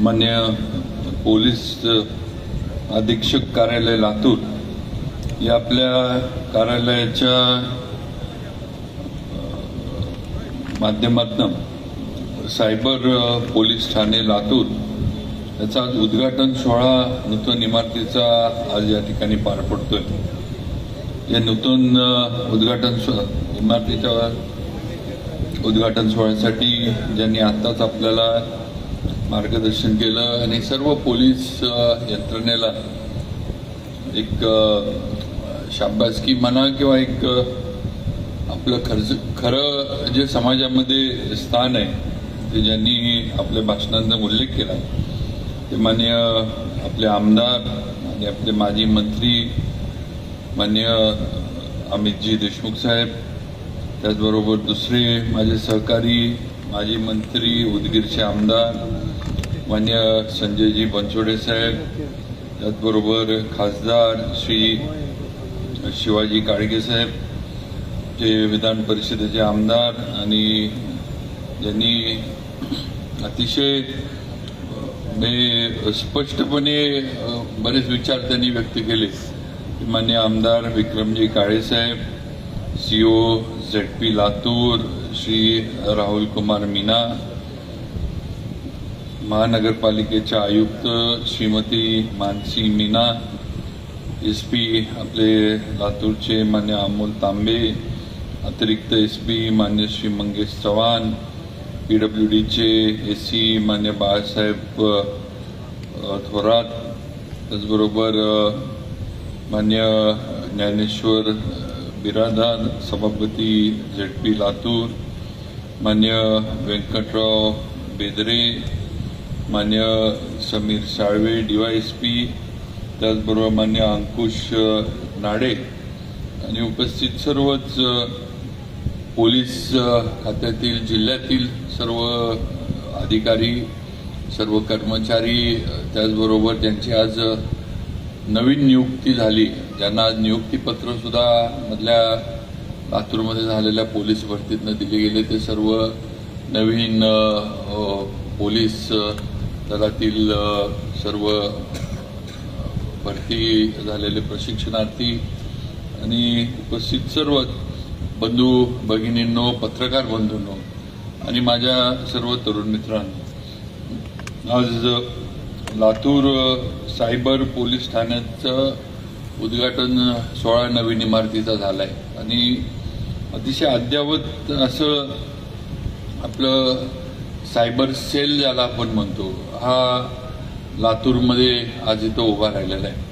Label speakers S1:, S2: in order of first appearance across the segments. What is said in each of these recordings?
S1: मान्य पोलीस अधीक्षक कार्यालय लातूर या आपल्या कार्यालयाच्या माध्यमातून सायबर पोलीस ठाणे लातूर याचा आज उद्घाटन सोहळा नूतन इमारतीचा आज या ठिकाणी पार पडतोय। या नूतन इमारतीच्या उद्घाटन सोहळ्यासाठी ज्यांनी आत्ताच आपल्याला मार्गदर्शन केलं आणि सर्व पोलीस यंत्रणेला एक शाबासकी म्हणा किंवा एक आपलं खरं जे समाजामध्ये स्थान आहे ते ज्यांनी आपल्या भाषणांचा उल्लेख केला ते मान्य आपले आमदार आणि आपले माजी मंत्री मान्य अमितजी देशमुख साहेब, त्याचबरोबर दुसरे माझे सहकारी माजी मंत्री उदगीरचे आमदार मान्य संजयजी बनसोडे साहेब, त्याचबरोबर खासदार श्री शिवाजी काळगे साहेब, जे विधान परिषदेचे आमदार आणि ज्यांनी अतिशय स्पष्टपणे बरेच विचार त्यांनी व्यक्त केले। मान्य आमदार विक्रमजी काळे साहेब, सीओ ZP लातूर श्री राहुल कुमार मीना, महानगरपालिकेच्या आयुक्त श्रीमती मानसी मीना, SP आपले लातूरचे मान्य अमोल तांबे, अतिरिक्त SP मान्य श्री मंगेश चव्हाण, PWDचे SC मान्य बाळासाहेब थोरात, त्याचबरोबर मान्य ज्ञानेश्वर बिरादार सभापती ZP लातूर, मान्य व्यंकटराव बेदरे, मान्य समीर साळवे DYSP, त्याचबरोबर मान्य अंकुश नाडे आणि उपस्थित सर्वच पोलीस खात्यातील जिल्ह्यातील सर्व अधिकारी, सर्व कर्मचारी, त्याचबरोबर ज्यांची आज नवीन नियुक्ती झाली, ज्यांना आज नियुक्तीपत्र सुद्धा मधल्या लातूरमध्ये झालेल्या पोलीस भरतीतनं दिले गेले, ते सर्व नवीन पोलीस दलातील सर्व भरती झालेले प्रशिक्षणार्थी आणि उपस्थित सर्व बंधू भगिनींनो, पत्रकार बंधूंनो आणि माझ्या सर्व तरुण मित्रांनो, आज लातूर सायबर पोलीस ठाण्याचं उद्घाटन सोहळा नवीन इमारतीचा झालाय आणि अतिशय अद्ययावत असं आपलं सायबर सेल ज्याला आपण म्हणतो, हा लातूरमध्ये आज इथं उभा राहिलेला आहे।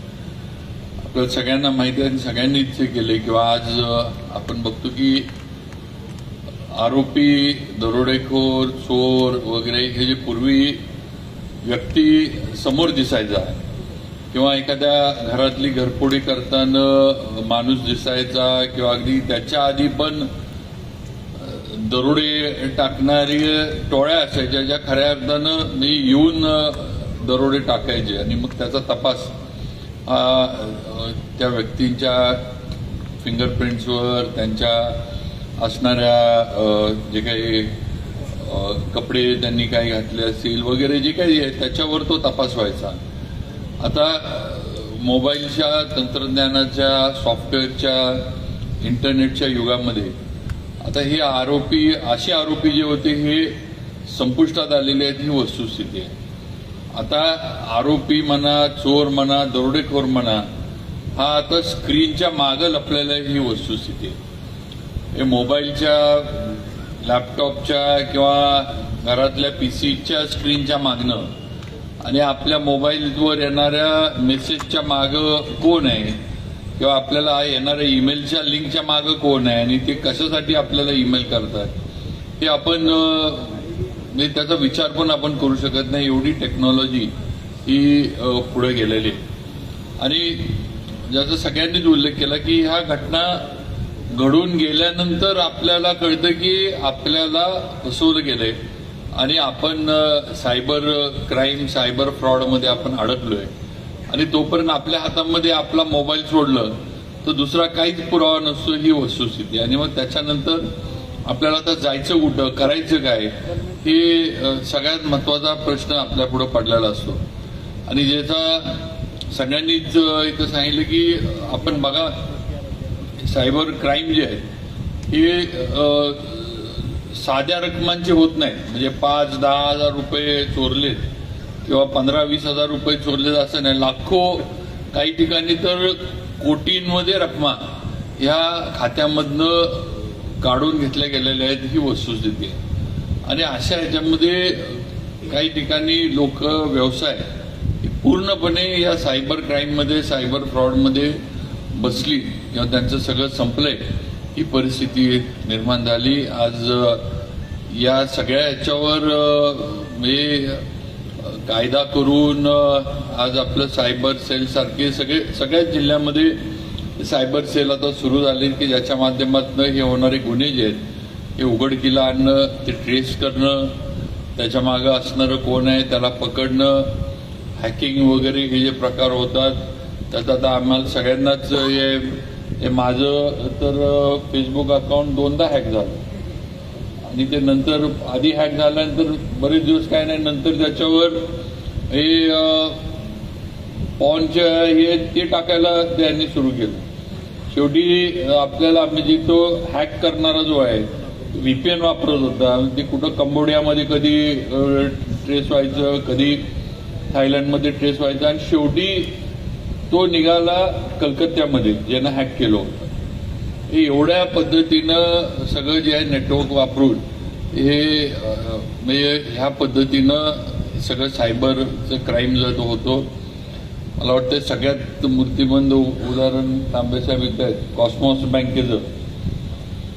S1: आपल्याला सगळ्यांना माहिती आहे आणि सगळ्यांनीच केले किंवा आज आपण बघतो की आरोपी, दरोडेखोर, चोर वगैरे हे जे पूर्वी व्यक्ती समोर दिसायचा किंवा एखाद्या घरातली घरफोडी करताना माणूस दिसायचा किंवा अगदी त्याच्या आधी पण दरोडे टाकणारी टोळ्या असायच्या ज्या खऱ्या अर्थानं येऊन दरोडे टाकायचे आणि मग त्याचा तपास त्या व्यक्तींच्या फिंगरप्रिंट्सवर, त्यांच्या असणाऱ्या जे काही कपडे त्यांनी काही घातले असतील वगैरे जे काही आहे त्याच्यावर तो तपास व्हायचा। आता मोबाईलच्या तंत्रज्ञानाच्या, सॉफ्टवेअरच्या, इंटरनेटच्या युगामध्ये आता हे असे आरोपी जे होते हे संपुष्टात आलेले आहेत, ही वस्तुस्थिती आहे। आता आरोपी म्हणा, चोर म्हणा, दरोडेखोर म्हणा, हा आता स्क्रीनच्या मागं लपलेला ही वस्तुस्थिती आहे। हे मोबाईलच्या, लॅपटॉपच्या किंवा घरातल्या PCच्या स्क्रीनच्या मागणं आणि आपल्या मोबाईलवर येणाऱ्या मेसेजच्या मागं कोण आहे किंवा आपल्याला येणाऱ्या ईमेलच्या लिंकच्या मागं कोण आहे आणि ते कशासाठी आपल्याला ईमेल करतात हे आपण त्याचा विचार पण आपण करू शकत नाही, एवढी टेक्नॉलॉजी ही पुढे गेलेली आहे। आणि ज्याचा सगळ्यांनीच उल्लेख केला की ह्या घटना घडून गेल्यानंतर आपल्याला कळतं की आपल्याला फसवलं गेलंय आणि आपण सायबर क्राईम, सायबर फ्रॉडमध्ये आपण अडकलोय आणि तोपर्यंत आपल्या हातामध्ये आपला मोबाईल सोडलं तर दुसरा काहीच पुरावा नसतो, ही वस्तुस्थिती। आणि मग त्याच्यानंतर आपल्याला आता जायचं कुठं, करायचं काय, हे सगळ्यात महत्त्वाचा प्रश्न आपल्या पुढे पडलेला असतो. आणि ज्याचा सगळ्यांनीच इथं सांगितलं की आपण बघा, सायबर क्राईम जे आहे हे साध्या रकमांचे होत नाहीत. म्हणजे 5-10 हजार रुपये चोरलेत किंवा 15-20 हजार रुपये चोरलेत असं नाही. लाखो, काही ठिकाणी तर कोटींमध्ये रकमा ह्या खात्यामधनं काढून घेतल्या गेलेल्या आहेत, ही वस्तुस्थिती आहे. आणि अशा ह्याच्यामध्ये काही ठिकाणी लोक व्यवसाय पूर्णपणे या सायबर क्राईममध्ये, सायबर फ्रॉडमध्ये बसली किंवा त्यांचं सगळं संपलंय, ही परिस्थिती निर्माण झाली. आज या सगळ्या ह्याच्यावर म्हणजे कायदा करून आज आपलं सायबर सेल सारखे सगळ्याच जिल्ह्यामध्ये सायबर सेल आता सुरू झाले की ज्याच्या माध्यमातून हे होणारे गुन्हे जे आहेत हे उघडकीला आणणं, ते ट्रेस करणं, त्याच्या मागं असणारं कोण आहे त्याला पकडणं, हॅकिंग वगैरे हे जे प्रकार होतात त्यात आता आम्हाला सगळ्यांनाच हे माझं तर फेसबुक अकाउंट 2दा हॅक झालं. आणि ते नंतर आधी हॅक झाल्यानंतर बरेच दिवस काय नाही, नंतर त्याच्यावर हे पॉनच्या हे ते टाकायला त्यांनी सुरू केलं. शेवटी आपल्याला म्हणजे तो हॅक करणारा जो आहे VPN वापरत होता, ते कुठं कंबोडियामध्ये कधी ट्रेस व्हायचं, कधी थायलंडमध्ये ट्रेस व्हायचं, आणि शेवटी तो निघाला कलकत्त्यामध्ये ज्यानं हॅक केलं होतं. हे एवढ्या पद्धतीनं सगळं जे आहे नेटवर्क वापरून हे म्हणजे ह्या पद्धतीनं सगळं सायबरचं क्राईम जो होतो. मला वाटतं सगळ्यात मूर्तिमंत उदाहरण तांबेसाहेब इथं आहेत, कॉस्मॉस बँकेचं.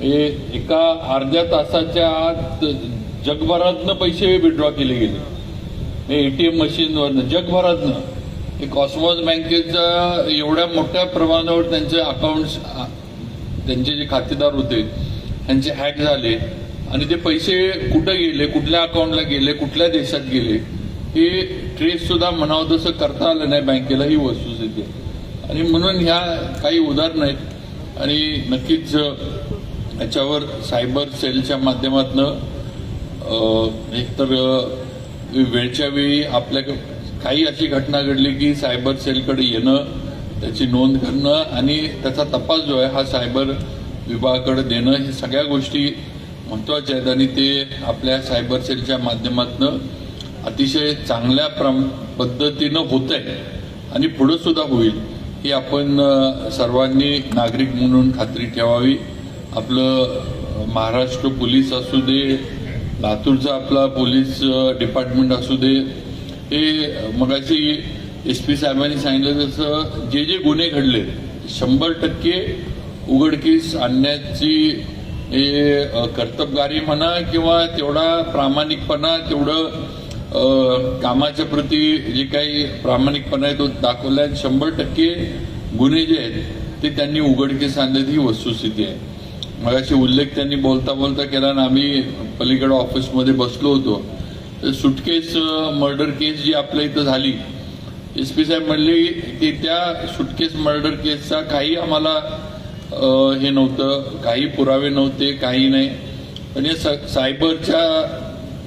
S1: हे एका अर्ध्या तासाच्या आत जगभरातनं पैसे विड्रॉ केले गेले, ATM मशीनवरनं जगभरातनं. हे कॉस्मॉस बँकेचा एवढ्या मोठ्या प्रमाणावर त्यांचे अकाउंट्स, त्यांचे जे खातेदार होते त्यांचे हॅक झाले, आणि ते पैसे कुठं गेले, कुठल्या अकाउंटला गेले, कुठल्या देशात गेले, हे ट्रेस सुद्धा म्हणावं तसं करता आलं नाही बँकेला, ही वस्तुस्थिती आहे. आणि म्हणून ह्या काही उदाहरणं आहेत. आणि नक्कीच याच्यावर सायबर सेलच्या माध्यमातनं एकतर वेळच्या वेळी आपल्या काही अशी घटना घडली की सायबर सेलकडे येणं, त्याची नोंद करणं आणि त्याचा तपास जो आहे हा सायबर विभागाकडे देणं, हे सगळ्या गोष्टी महत्त्वाच्या आहेत. आणि ते आपल्या सायबर सेलच्या माध्यमातून अतिशय चांगल्या पद्धतीनं होत आहे आणि पुढं सुद्धा होईल, ही आपण सर्वांनी नागरिक म्हणून खात्री ठेवावी. आपलं महाराष्ट्र पोलीस असू दे, लातूरचा आपला पोलीस डिपार्टमेंट असू दे, हे मगाशी SP साहेबांनी सांगितलं तसं जे जे गुन्हे घडले 100% उघडकीस आणण्याची हे कर्तबगारी म्हणा किंवा तेवढा प्रामाणिकपणा, तेवढं कामाच्या प्रती जे काही प्रामाणिकपणा आहे तो दाखवला आहे. 100% गुन्हे जे आहेत ते त्यांनी उघडकीस आणण्याची ही वस्तुस्थिती आहे. मगाशी उल्लेख त्यांनी बोलता बोलता केला ना, आम्ही पलीकडे ऑफिसमध्ये बसलो होतो तर सुटकेस मर्डर केस जी आपल्या इथं झाली, SP साहेब म्हणले की त्या सुटकेस मर्डर केसचा काही आम्हाला हे नव्हतं, काही पुरावे नव्हते, काही नाही. पण या सायबरच्या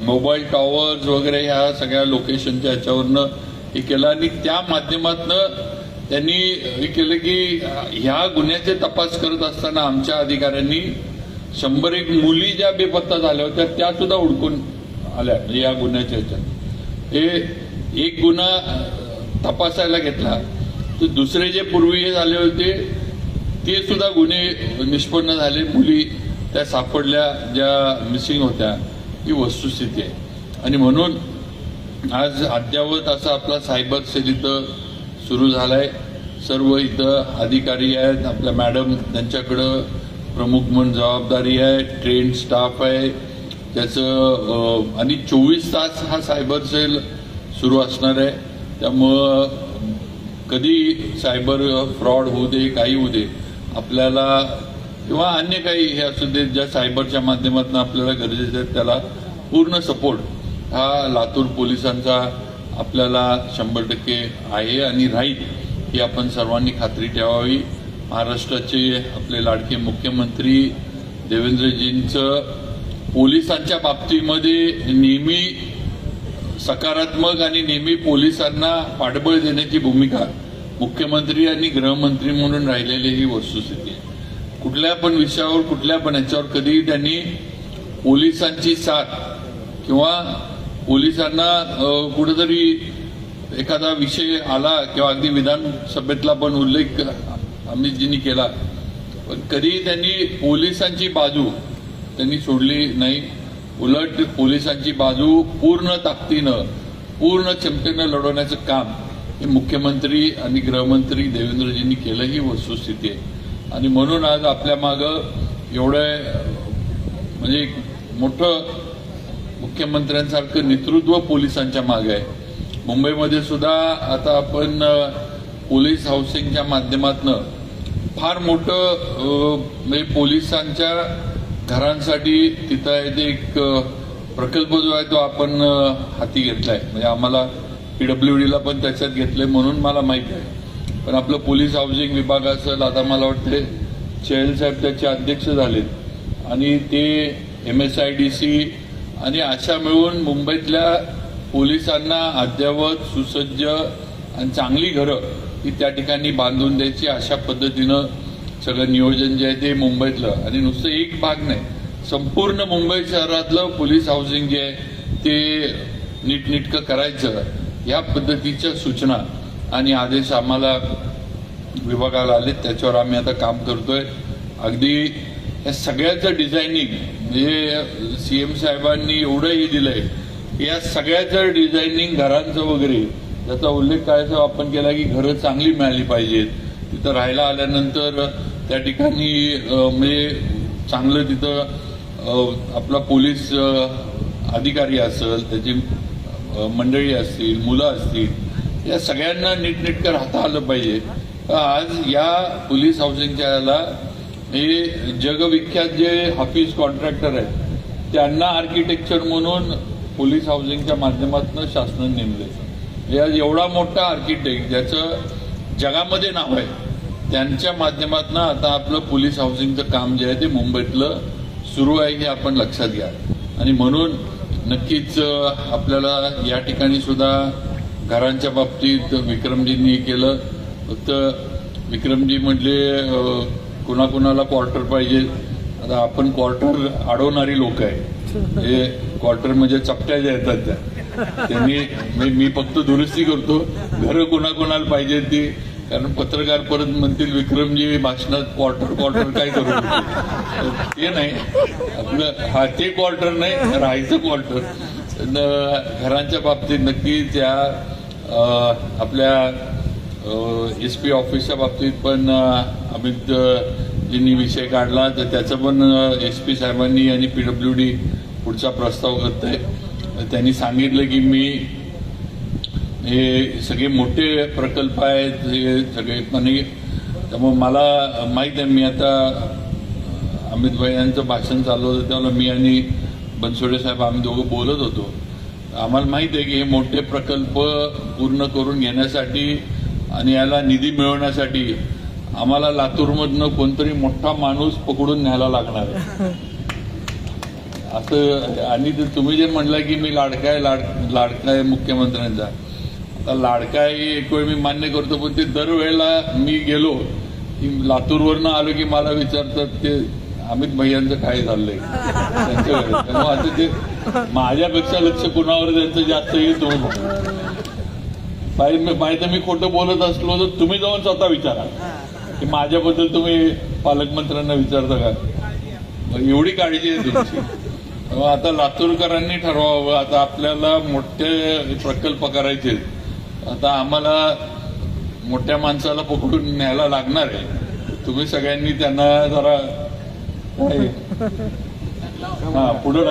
S1: मोबाईल टॉवर्स वगैरे ह्या सगळ्या लोकेशनच्या ह्याच्यावरनं हे केलं आणि त्या माध्यमातनं त्यांनी हे केलं की ह्या गुन्ह्याचे तपास करत असताना आमच्या अधिकाऱ्यांनी 101 मुली ज्या बेपत्ता झाल्या होत्या त्या सुद्धा हुडकून आल्या. म्हणजे या गुन्ह्याच्या ह्याच्यात हे एक गुन्हा तपासायला घेतला तर दुसरे जे पूर्वी हे झाले होते ते सुद्धा गुन्हे निष्पन्न झाले, मुली त्या सापडल्या ज्या मिसिंग होत्या, ही वस्तुस्थिती आहे. आणि म्हणून आज अद्ययावत असा आपला सायबर सेल इथं सुरू झालाय. सर्व इथं अधिकारी आहेत, आपल्या मॅडम त्यांच्याकडं प्रमुख म्हणून जबाबदारी आहे, ट्रेन स्टाफ आहे त्याचं, आणि 24 तास हा सायबर सेल सुरू असणार आहे. त्यामुळं कधी सायबर फ्रॉड होऊ दे, काही होऊ दे, आपल्याला किंवा अन्य काही हे असू दे ज्या सायबरच्या माध्यमातून आपल्याला गरजेचं आहे त्याला पूर्ण सपोर्ट हा लातूर पोलिसांचा आपल्याला 100% आहे आणि राहील, ही आपण सर्वांनी खात्री ठेवावी. महाराष्ट्राचे आपले लाडके मुख्यमंत्री देवेंद्रजींचं पोलिसांच्या बाबतीमध्ये नेहमी सकारात्मक आणि नेहमी पोलिसांना पाठबळ देण्याची भूमिका मुख्यमंत्री आणि गृहमंत्री म्हणून राहिलेली ही वस्तुस्थिती आहे. कुठल्या पण विषयावर कुठल्या पण याच्यावर कधीही त्यांनी पोलिसांची साथ किंवा पोलिसांना कुठेतरी एखादा विषय आला किंवा अगदी विधानसभेतला पण उल्लेख अमितजींनी केला, पण कधी त्यांनी पोलिसांची बाजू त्यांनी सोडली नाही. उलट पोलिसांची बाजू पूर्ण ताकदीनं पूर्ण क्षमतेनं लढवण्याचं काम हे मुख्यमंत्री आणि गृहमंत्री देवेंद्रजींनी केलं ही वस्तुस्थिती आहे. आणि म्हणून आज आपल्या मागं एवढं म्हणजे मोठं मुख्यमंत्र्यांसारखं नेतृत्व पोलिसांच्या मागे आहे. मुंबईमध्ये सुद्धा आता आपण पोलीस हाऊसिंगच्या माध्यमातून फार मोठं म्हणजे पोलिसांच्या घरांसाठी तिथं एक प्रकल्प जो आहे तो आपण हाती घेतलाय. म्हणजे आम्हाला PWDला पण त्याच्यात घेतलंय म्हणून मला माहिती आहे. पण आपलं पोलीस हाऊसिंग विभाग असेल, आता मला वाटते चहल साहेब त्याचे अध्यक्ष झालेत आणि ते MSIDC आणि अशा मिळून मुंबईतल्या पोलिसांना अद्ययावत सुसज्ज आणि चांगली घरं ही त्या ठिकाणी बांधून द्यायची अशा पद्धतीनं सगळं नियोजन जे आहे ते मुंबईतलं आणि नुसतं एक भाग नाही, संपूर्ण मुंबई शहरातलं पोलीस हाऊसिंग जे आहे ते नीटनेटकं करायचं या पद्धतीच्या सूचना आणि आदेश आम्हाला विभागाला आले. त्याच्यावर आम्ही आता काम करतोय. अगदी या सगळ्याचं डिझायनिंग म्हणजे CM साहेबांनी एवढं हे दिलंय, या सगळ्याचं डिझायनिंग घरांचं वगैरे त्याचा उल्लेख करायचा आपण केला की घरं चांगली मिळाली पाहिजेत. तिथं राहायला आल्यानंतर त्या ठिकाणी म्हणजे चांगलं तिथं आपला पोलीस अधिकारी असेल, त्याची मंडळी असतील, मुलं असतील, या सगळ्यांना नीटनेटकं राहता आलं पाहिजे. आज या पोलीस हाऊसिंगच्या याला हे जगविख्यात जे हाफिज कॉन्ट्रॅक्टर आहेत त्यांना आर्किटेक्चर म्हणून पोलीस हाऊसिंगच्या माध्यमातून शासनाने नेमले. आज एवढा मोठा आर्किटेक्ट ज्याचं जगामध्ये नाव आहे त्यांच्या माध्यमातून आता आपलं पोलीस हाऊसिंगचं काम जे आहे ते मुंबईतलं सुरू आहे हे आपण लक्षात घ्या. आणि म्हणून नक्कीच आपल्याला या ठिकाणी सुद्धा घरांच्या बाबतीत विक्रमजींनी केलं. फक्त विक्रमजी म्हटले कुणाकुणाला क्वार्टर पाहिजे. आता आपण क्वार्टर अडवणारी लोक आहे, हे क्वार्टर म्हणजे चपट्या ज्या येतात त्या त्यांनी मी फक्त दुरुस्ती करतो. घरं कुणाकुणाला पाहिजे ती, कारण पत्रकार परत म्हणतील विक्रमजी भाषणात क्वार्टर काय करू, ते नाही आपलं ते क्वार्टर नाही, राहायचं क्वार्टर. घरांच्या बाबतीत नक्की त्या आपल्या SP ऑफिसच्या बाबतीत पण अमितजींनी विषय काढला, तर त्याचं पण SP साहेबांनी आणि PWD पुढचा प्रस्ताव करत आहे. त्यांनी सांगितलं की मी हे सगळे मोठे प्रकल्प आहेत हे सगळे पण, त्यामुळे मला माहीत आहे. मी आता अमित भाई यांचं भाषण चालू होतं त्यावेळेला मी आणि बनसोडे साहेब आम्ही दोघं बोलत होतो. आम्हाला माहीत आहे की हे मोठे प्रकल्प पूर्ण करून घेण्यासाठी आणि याला निधी मिळवण्यासाठी आम्हाला लातूरमधनं कोणतरी मोठा माणूस पकडून न्यायला लागणार आहे असं. आणि तुम्ही जे म्हणलं की मी लाडका आहे मुख्यमंत्र्यांचा, आता लाडका आहे एक वेळ मी मान्य करतो, पण ते दरवेळेला मी गेलो की लातूरवरनं आलो की मला विचारतात ते अमित भैयांचं काय चाललंय त्यांच्याकडे. त्यामुळे आता ते माझ्यापेक्षा लक्ष कुणावर त्यांचं जास्त येतो. पाहिजे मी खोटं बोलत असलो तर तुम्ही जाऊन स्वतः विचारा की माझ्याबद्दल तुम्ही पालकमंत्र्यांना विचारता का, एवढी काळजी आहे तुमची. आता लातूरकरांनी ठरवावं. आता आपल्याला मोठे प्रकल्प करायचे, आता आम्हाला मोठ्या माणसाला पकडून न्यायला लागणार आहे. तुम्ही सगळ्यांनी त्यांना जरा पुढे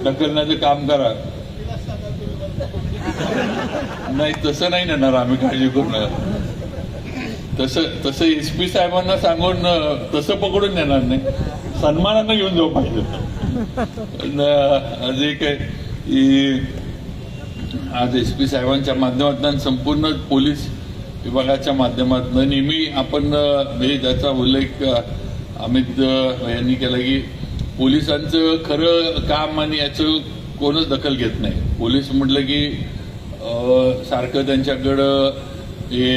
S1: ढकलण्याचं काम करा. नाही तसं नाही नेणार आम्ही, काळजी करून. तसं SP साहेबांना सांगून तसं पकडून नेणार नाही, सन्मानानं घेऊन जाऊ पाहिजे. जे काय आज SP साहेबांच्या माध्यमातून संपूर्ण पोलीस विभागाच्या माध्यमातून नेहमी आपण त्याचा उल्लेख अमित यांनी केला की पोलिसांचं खरं काम आणि याचं कोणच दखल घेत नाही. पोलीस म्हटलं की सारखं त्यांच्याकडं हे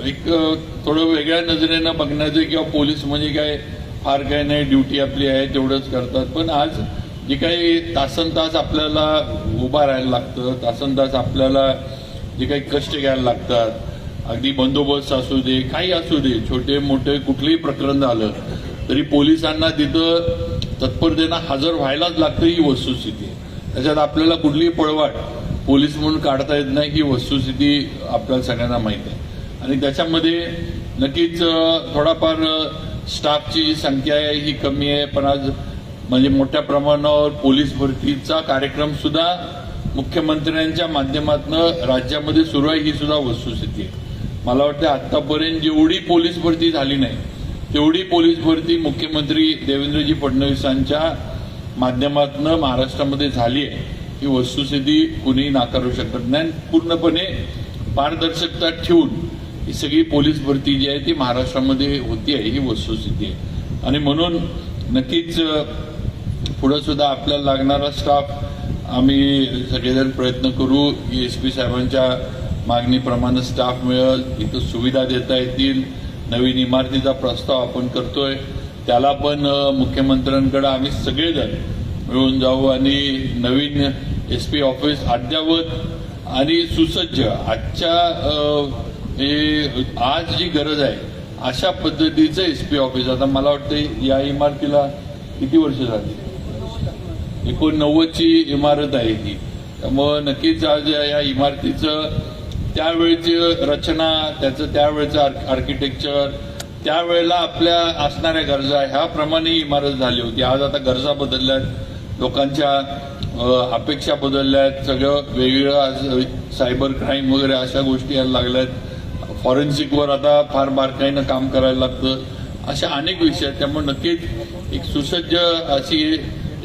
S1: एक थोडं वेगळ्या नजरेनं बघण्याचं, किंवा पोलीस म्हणजे काय फार काय नाही, ड्युटी आपली आहे तेवढंच करतात. पण आज जे काही तासनतास आपल्याला उभा राहायला लागतं, तासनतास आपल्याला जे काही कष्ट घ्यायला लागतात, अगदी बंदोबस्त असू दे, काही असू दे, छोटे मोठे कुठलंही प्रकरण झालं तरी पोलिसांना तिथं तत्परतेनं हजर व्हायलाच लागतं, ही वस्तुस्थिती आहे. त्याच्यात आपल्याला कुठलीही पळवाट पोलीस म्हणून काढता येत नाही, ही वस्तुस्थिती आपल्याला सगळ्यांना माहीत आहे. आणि त्याच्यामध्ये नक्कीच थोडाफार स्टाफची जी संख्या आहे ही कमी आहे, पण आज म्हणजे मोठ्या प्रमाणावर पोलीस भरतीचा कार्यक्रम सुद्धा मुख्यमंत्र्यांच्या माध्यमातून राज्यामध्ये सुरू आहे, ही सुद्धा वस्तुस्थिती आहे. मला वाटतं आतापर्यंत जेवढी पोलीस भरती झाली नाही तेवढी पोलीस भरती मुख्यमंत्री देवेंद्रजी फडणवीसांच्या माध्यमातून महाराष्ट्रामध्ये झाली आहे, ही वस्तुस्थिती कुणीही नाकारू शकत नाही. पूर्णपणे पारदर्शकता ठेवून ही सगळी पोलीस भरती जी आहे ती महाराष्ट्रामध्ये होती आहे, ही वस्तुस्थिती आहे. आणि म्हणून नक्कीच पुढे सुद्धा आपल्याला लागणारा स्टाफ आम्ही सगळेजण प्रयत्न करू, SP साहेबांच्या मागणीप्रमाणे स्टाफ मिळेल, इथं सुविधा देता येतील. नवीन इमारतीचा प्रस्ताव आपण करतोय, त्याला पण मुख्यमंत्र्यांकडे आम्ही सगळेजण मिळून जाऊ आणि नवीन SP ऑफिस अद्ययावत आणि सुसज्ज आजच्या आज जी गरज आहे अशा पद्धतीचं SP ऑफिस. आता मला वाटतं या इमारतीला किती वर्ष झाली, 1990ची इमारत आहे ही. त्यामुळं नक्कीच आज या इमारतीचं त्यावेळची रचना, त्याचं त्यावेळचं आर्किटेक्चर, त्यावेळेला आपल्या असणाऱ्या गरजा ह्याप्रमाणे इमारत झाली होती. आज आता गरजा बदलल्यात, लोकांच्या अपेक्षा बदलल्यात, सगळं वेगवेगळं आज सायबर क्राईम वगैरे अशा गोष्टी यायला लागल्यात. फॉरेन्सिकवर आता फार बारकाईनं काम करायला लागतं, अशा अनेक विषय आहेत. त्यामुळे नक्कीच एक सुसज्ज अशी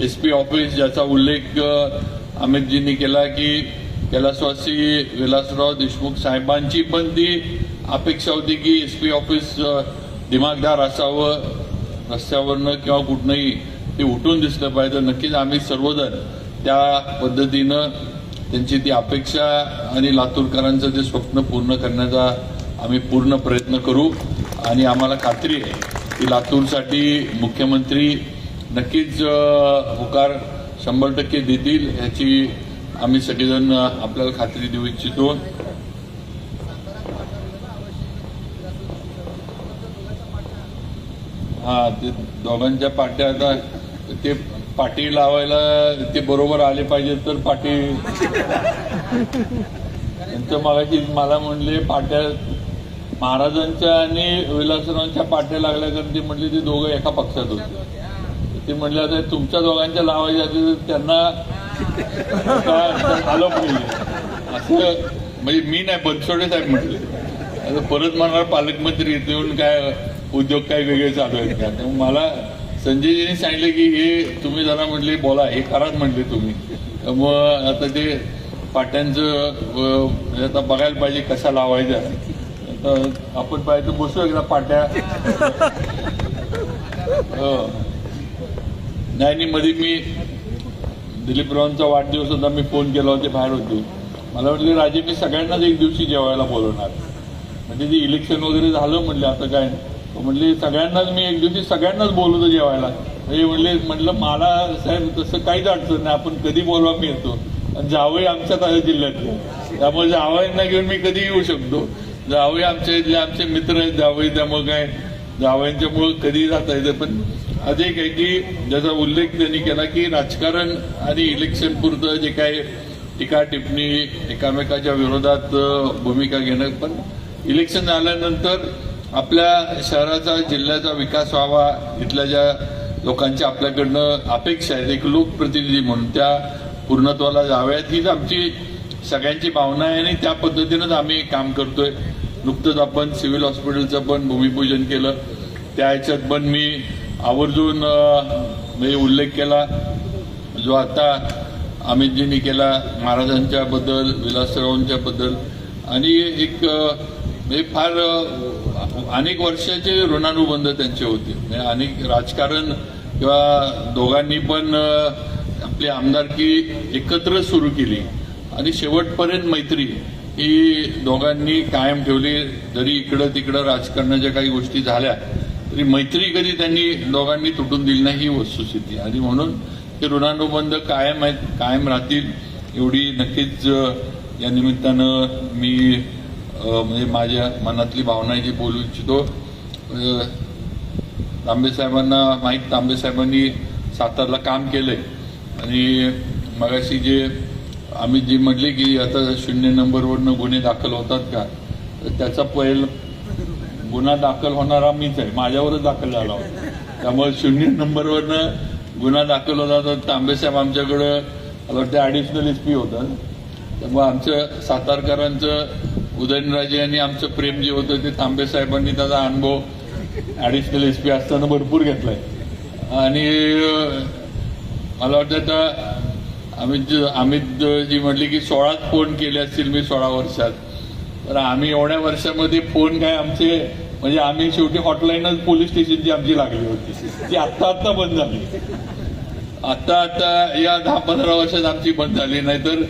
S1: SP ऑफिस, ज्याचा उल्लेख अमितजींनी केला की कैलासवासी विलासराव देशमुख साहेबांची पण ती अपेक्षा होती की SP ऑफिस दिमागदार असावं, रस्त्यावरनं किंवा कुठनंही ते उठून दिसलं पाहिजे. नक्कीच आम्ही सर्वजण त्या पद्धतीनं त्यांची ती अपेक्षा आणि लातूरकरांचं ते स्वप्न पूर्ण करण्याचा आम्ही पूर्ण प्रयत्न करू. आणि आम्हाला खात्री आहे की लातूरसाठी मुख्यमंत्री नक्कीच होकार 100% देतील, ह्याची आम्ही सगळेजण आपल्याला खात्री देऊ इच्छितो. हा, ते दोघांच्या पाट्या आता ते पाटी लावायला ते बरोबर आले पाहिजे तर पाटी त्यांचं मगाशी मला म्हणले पाट्या महाराजांच्या आणि विलासरावांच्या पाट्या लागल्या, कारण ते म्हणले ते दोघं एका पक्षात होते. ते म्हणले आता तुमच्या दोघांच्या लावायच्या तर त्यांना आलं पाहिजे असं, म्हणजे मी नाही बनसोडे साहेब म्हटले. आता परत म्हणणार पालकमंत्री येऊन काय उद्योग काय वेगळे चालू आहेत का. त्यामुळे मला संजयजींनी सांगितलं की हे तुम्ही जरा म्हटले बोला, हे कराच म्हटले तुम्ही. त्यामुळं आता ते पाट्यांचं आता बघायला पाहिजे कशा लावायच्या. आता आपण पाहिजे बसू एकदा पाट्या. नाही, मध्ये मी दिलीपरावांचा वाढदिवस होता, मी फोन केला होता, बाहेर होते. मला म्हटले राजे मी सगळ्यांनाच एक दिवशी जेवायला बोलवणार, म्हणजे ते इलेक्शन वगैरे झालं म्हटलं आता काय. म्हणले सगळ्यांनाच मी एक दिवशी सगळ्यांनाच बोलवतो जेवायला. हे म्हटलं मला साहेब तसं काहीच अडचण नाही, आपण कधी बोलवा मी येतो. आणि जावई आमच्याच आहे जिल्ह्यातले, त्यामुळे जावयांना घेऊन मी कधी येऊ शकतो. जावई आमच्या इथले आमचे मित्र आहेत जावई, त्यामुळे काय जावयांच्यामुळं कधी जाता येतं. पण आज एक आहे की ज्याचा उल्लेख त्यांनी केला की राजकारण आणि इलेक्शन पुरतं जे काही टीका टिप्पणी एकामेकाच्या विरोधात भूमिका घेणं, पण इलेक्शन झाल्यानंतर आपल्या शहराचा जिल्ह्याचा विकास व्हावा, इथल्या ज्या लोकांच्या आपल्याकडनं अपेक्षा आहेत एक लोकप्रतिनिधी म्हणून त्या पूर्णत्वाला जाव्यात, हीच आमची सगळ्यांची भावना आहे आणि त्या पद्धतीनंच आम्ही काम करतोय. नुकतंच आपण सिव्हिल हॉस्पिटलचं पण भूमिपूजन केलं, त्या ह्याच्यात पण मी आवर्जून उल्लेख केला जो आता अमितजींनी केला महाराजांच्या बद्दल, विलासरावांच्या बद्दल. आणि एक फार अनेक वर्षाचे ऋणानुबंध त्यांचे होते. अनेक राजकारण किंवा दोघांनी पण आपली आमदारकी एकत्र सुरू केली आणि शेवटपर्यंत मैत्री ही दोघांनी कायम ठेवली. जरी इकडं तिकडं राजकारणाच्या काही गोष्टी झाल्या तरी मैत्री कधी त्यांनी दोघांनी तुटून दिली नाही, ही वस्तुस्थिती. आणि म्हणून हे ऋणानुबंध कायम आहेत, कायम राहतील एवढी नक्कीच या निमित्तानं मी म्हणजे माझ्या मनातली भावना जी बोलू इच्छितो. तांबे साहेबांना माहीत, तांबे साहेबांनी सातारला काम केलंय आणि मगाशी जे अमित जी म्हटले की आता 0 नंबरवरनं गुन्हे दाखल होतात का, तर त्याचा पहिला गुन्हा दाखल होणारा मीच आहे, माझ्यावरच दाखल झाला होता. त्यामुळे 0 नंबरवरनं गुन्हा दाखल होता तर तांबेसाहेब आमच्याकडं मला वाटतं ॲडिशनल SP होतं. त्यामुळे आमचं सातारकरांचं उदयनराजे आणि आमचं प्रेम जे होतं ते तांबेसाहेबांनी त्याचा अनुभव ॲडिशनल SP असताना भरपूर घेतलाय. आणि मला वाटतं आता अमित जी म्हटली की 16 फोन केले असतील मी 16 वर्षात, तर आम्ही एवढ्या वर्षामध्ये फोन काय आमचे म्हणजे आम्ही शेवटी हॉटलाईनच पोलीस स्टेशनची आमची लागली होती, ती आत्ता बंद झाली. आता या 10-15 वर्षात आमची बंद झाली, नाहीतर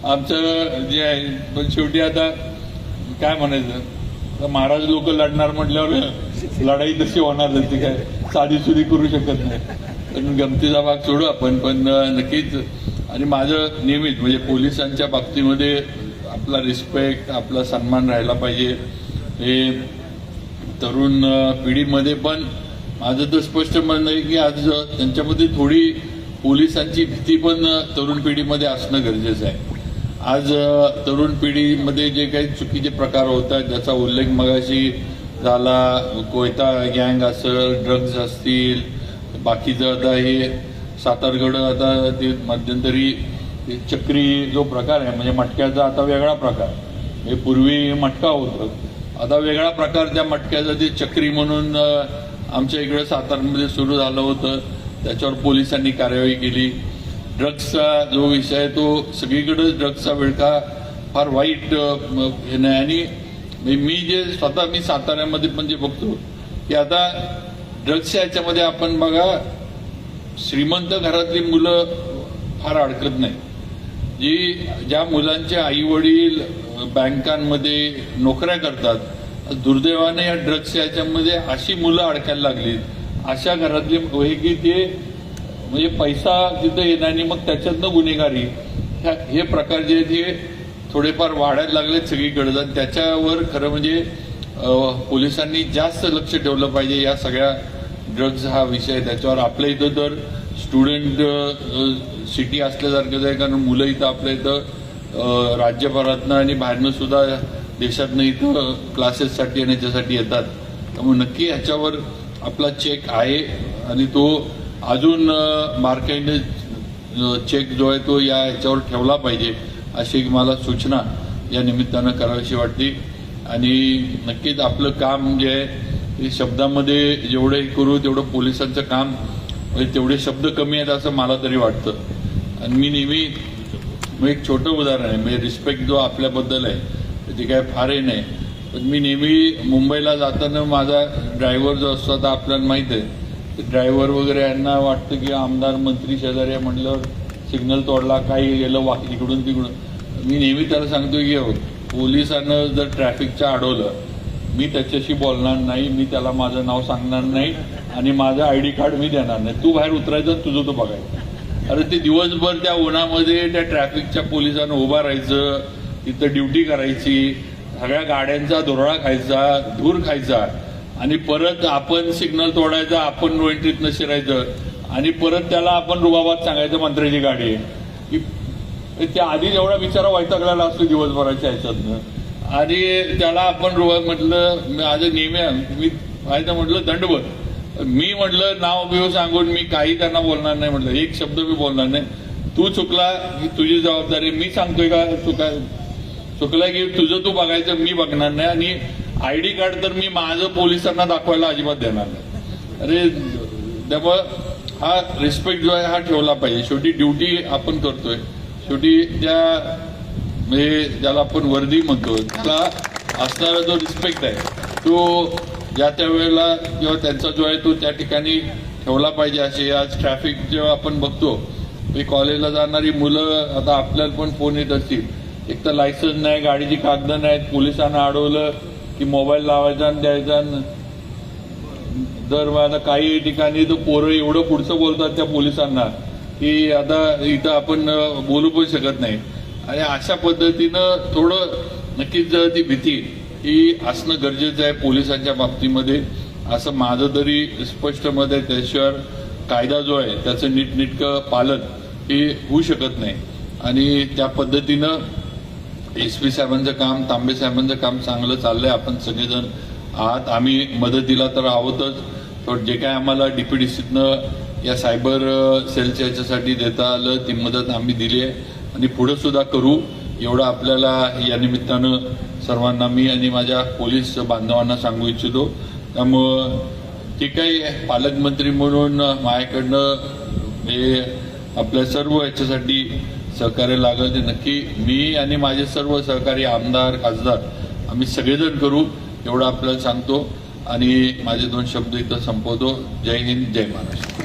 S1: आमचं जे आहे. पण शेवटी आता काय म्हणायचं, महाराज लोक लढणार म्हटल्यावर लढाई तशी होणार नाही, काय साधी सुधी करू शकत नाही. पण गमतीचा भाग सोडू आपण, पण नक्कीच. आणि माझं नेहमीच म्हणजे पोलिसांच्या बाबतीमध्ये आपला रिस्पेक्ट, आपला सन्मान राहायला पाहिजे. हे तरुण पिढीमध्ये पण माझं तर स्पष्ट म्हणणं आहे की आज त्यांच्यामध्ये थोडी पोलिसांची भीती पण तरुण पिढीमध्ये असणं गरजेचं आहे. आज तरुण पिढीमध्ये जे काही चुकीचे प्रकार होत आहेत त्याचा उल्लेख मगाशी झाला, कोयता गँग असेल, ड्रग्ज असतील, बाकीचं आता हे सातारगड आता ते मध्यंतरी चक्री जो प्रकार आहे म्हणजे मटक्याचा आता वेगळा प्रकार, हे पूर्वी मटका होतं, आता वेगळा प्रकार त्या मटक्याचा ते चक्री म्हणून आमच्या इकडे सातारमध्ये सुरू झालं होतं. त्याच्यावर पोलिसांनी कारवाई केली. ड्रग्सचा जो विषय आहे तो सगळीकडेच ड्रग्सचा विळखा फार वाईट हे नाही. आणि मी साताऱ्यामध्ये पण जे बघतो की आता ड्रग्सच्या याच्यामध्ये आपण बघा श्रीमंत घरातली मुलं फार अडकत नाही. ज्या मुलांचे आई वडील बँकांमध्ये नोकऱ्या करतात, दुर्दैवाने या ड्रग्सच्या याच्यामध्ये अशी मुलं अडकायला लागली. अशा घरातली की ते म्हणजे पैसा तिथं येणार आणि मग त्याच्यातनं गुन्हेगारी हे प्रकार जे आहेत हे थोडेफार वाढायला लागलेत सगळीकडे. त्याच्यावर खरं म्हणजे पोलिसांनी जास्त लक्ष ठेवलं पाहिजे. या सगळ्या ड्रग्ज हा विषय त्याच्यावर आपल्या इथं तर स्टुडंट सिटी असल्यासारखंच आहे, कारण मुलं इथं आपल्या इथं राज्यभरातनं आणि बाहेरनं सुद्धा देशातनं इथं क्लासेससाठी आणि याच्यासाठी येतात. त्यामुळे नक्की ह्याच्यावर आपला चेक आहे आणि तो अजून बारकाईने चेक जो आहे तो या ह्याच्यावर ठेवला पाहिजे अशी मला सूचना या निमित्तानं करावीशी वाटते. आणि नक्कीच आपलं काम जे आहे शब्दामध्ये जेवढे करू तेवढं पोलिसांचं काम म्हणजे तेवढे शब्द कमी आहेत असं मला तरी वाटतं. आणि मी नेहमी एक छोटं उदाहरण आहे म्हणजे रिस्पेक्ट जो आपल्याबद्दल आहे ते काय फार हे नाही, पण मी नेहमी मुंबईला जाताना माझा ड्रायव्हर जो असतो आता आपल्याला माहीत आहे, ड्रायव्हर वगैरे यांना वाटतं की आमदार मंत्री शेजारी म्हटल्यावर सिग्नल तोडला काही गेलं इकडून तिकडून. मी नेहमी त्याला सांगतो की पोलिसांना जर ट्रॅफिकच्या अडवलं मी त्याच्याशी बोलणार नाही, मी त्याला माझं नाव सांगणार नाही आणि माझं ID कार्ड मी देणार नाही, तू बाहेर उतरायचं तुझं तो बघायचं. अरे ते दिवसभर त्या उन्हामध्ये त्या ट्रॅफिकच्या पोलिसांना उभा राहायचं, तिथं ड्युटी करायची, सगळ्या गाड्यांचा धुरळा खायचा, धूर खायचा आणि परत आपण सिग्नल तोडायचा, आपण नो एंट्रीतनं शिरायचं आणि परत त्याला आपण रुबाबात सांगायचं मंत्र्याची गाडी आहे की त्या आधी एवढा बिचारा वैतागलेला असतो दिवसभराच्या ह्याच्यातनं आणि त्याला आपण रुबाब म्हटलं. माझं नेहमी मी व्हायचं म्हटलं दंडवत, मी म्हटलं नाव बिव सांगून मी काही त्यांना बोलणार नाही, म्हटलं एक शब्द मी बोलणार नाही. तू चुकला ही तुझी जबाबदारी, मी सांगतोय का चुकला की तुझं तू बघायचं, मी बघणार नाही आणि ID कार्ड तर मी माझं पोलिसांना दाखवायला अजिबात देणार नाही. अरे त्यामुळं हा रिस्पेक्ट जो आहे हा ठेवला पाहिजे. शेवटी ड्युटी आपण करतोय, शेवटी त्या म्हणजे ज्याला आपण वर्दी म्हणतो त्याला असणारा जो रिस्पेक्ट आहे तो ज्या त्या वेळेला किंवा त्यांचा जो आहे तो त्या ठिकाणी ठेवला पाहिजे. असे आज ट्रॅफिक जेव्हा आपण बघतो की कॉलेजला जाणारी मुलं, आता आपल्याला पण फोन येत असतील, एक तर लायसन्स नाही, गाडीची कागद नाहीत, पोलिसांना अडवलं की मोबाईल लावायचा आणि द्यायचा. दर आता काही ठिकाणी तर पोरं एवढं पुढचं बोलतात त्या पोलिसांना की आता इथं आपण बोलू पण शकत नाही. आणि अशा पद्धतीनं थोडं नक्कीच ती भीती ही असणं गरजेचं आहे पोलिसांच्या बाबतीमध्ये, असं माझं तरी स्पष्ट मत आहे. त्याशिवाय कायदा जो आहे त्याचं नीटनेटकं पालन हे होऊ शकत नाही. आणि त्या पद्धतीनं SP साहेबांचं काम, तांबे साहेबांचं काम चांगलं चाललंय. आपण सगळेजण आहात, आम्ही मदतीला तर आहोतच. तर जे काय आम्हाला DPDCतनं या सायबर सेलच्या याच्यासाठी देता आलं ती मदत आम्ही दिली आहे आणि पुढे सुद्धा करू, एवढं आपल्याला या निमित्तानं सर्वांना मी आणि माझ्या पोलीस बांधवांना सांगू इच्छितो. त्यामुळं जे काही पालकमंत्री म्हणून माझ्याकडनं हे आपल्या सर्व याच्यासाठी सहकार्य लागेल ते नक्की मी आणि माझे सर्व सहकारी आमदार, खासदार आम्ही सगळेजण करू, एवढं आपल्याला सांगतो आणि माझे 2 शब्द इथं संपवतो. जय हिंद, जय महाराष्ट्र.